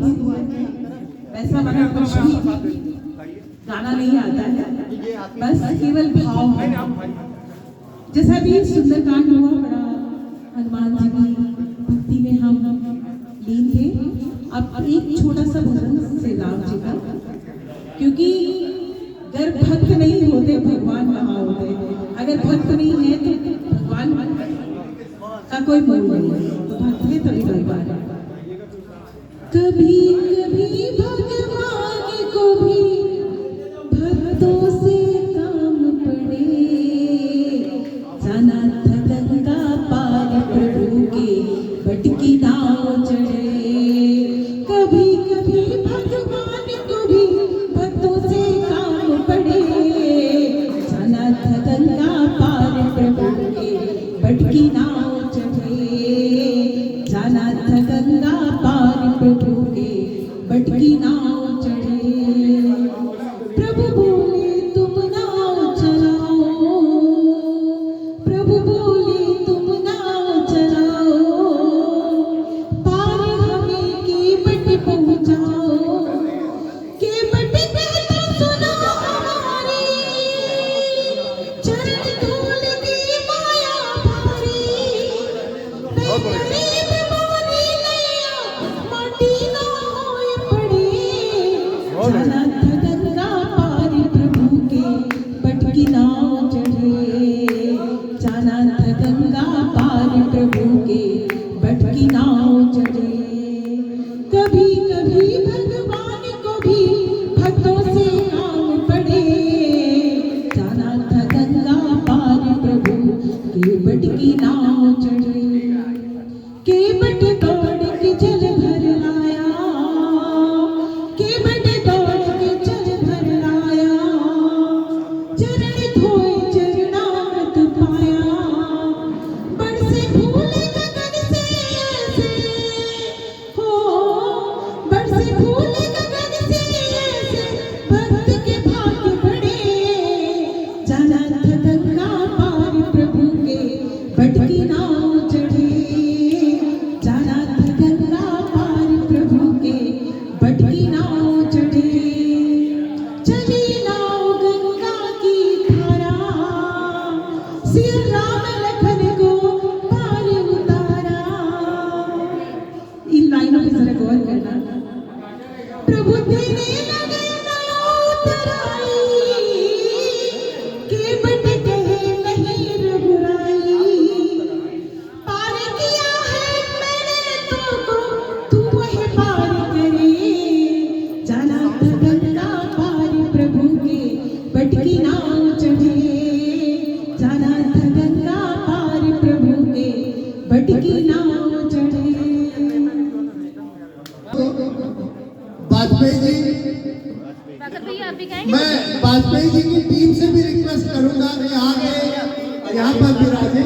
भगवान है, वैसा वाला कुछ भी गाना नहीं आता है, बस केवल भाव है। जैसा भी सुंदरकांड हुआ, बड़ा हनुमान जी की भक्ति में हम लीन थे। अब एक छोटा सा भजन श्री राम जी का, क्योंकि अगर भक्त नहीं होते भगवान कहाँ होते, अगर भक्त नहीं है तो भगवान का कोई मोल नहीं है, तो भक्त है तभी भगवान है। कभी कभी भगवान को भी भक्तों से काम पड़े, जाना था गंगा पार प्रभु के भटकी नाव चढ़े। कभी कभी भगवान को भी भक्तों से काम पड़े, जाना था गंगा पार प्रभु के भटकी नाव चढ़े, जाना था गंगा पार प्रभु के भटकी नाव चढ़े। प्रभु बोले तुम नाव चलाओ, प्रभु बोले तुम नाव चलाओ, पार हमें केवट पहुंचाओ, केवट कहता सुनो हमारी, चरण धूल की माया भारी, बीमारी नैया माटी ना होए पड़े, जाना था गंगा पार प्रभु के भटकी नाव चढ़े, जाना था गंगा पार प्रभु के भटकी नाव चढ़े। कभी कभी भगवान को भी भक्तों से काम पड़े, जाना था गंगा पार प्रभु के भटकी नाव चढ़े। केवट दौड़ के जल भर लाया, केवट दौड़ के जल भर लाया, चरण धोए चरणामृत पाया, बरसे फूल गगन से ऐसे हो, बरसे फूल गगन से ऐसे, भक्त के भाग्य बढ़े, जाना था गंगा पार प्रभु के भटकी नाव चढ़े, जाना था गंगा पार प्रभु के भटकी नाव चढ़े। चली नाव गंगा की धारा, सिया राम लखन को पार उतारा। इन लाइनों पे जरा गौर करना। प्रभु तेरे लगे नाव उतराई, केवट कहे नहीं रघुराई, पार किया है मैंने तुमको, तू वही पार करे, जाना था गंगा पार प्रभु के भटकी नाव चढ़े, जाना था गंगा पार प्रभु के भटकी नाव चढ़े। वाजपेयी जी, मैं वाजपेयी जी की टीम से भी रिक्वेस्ट करूंगा कि आगे यहाँ पर विराजे।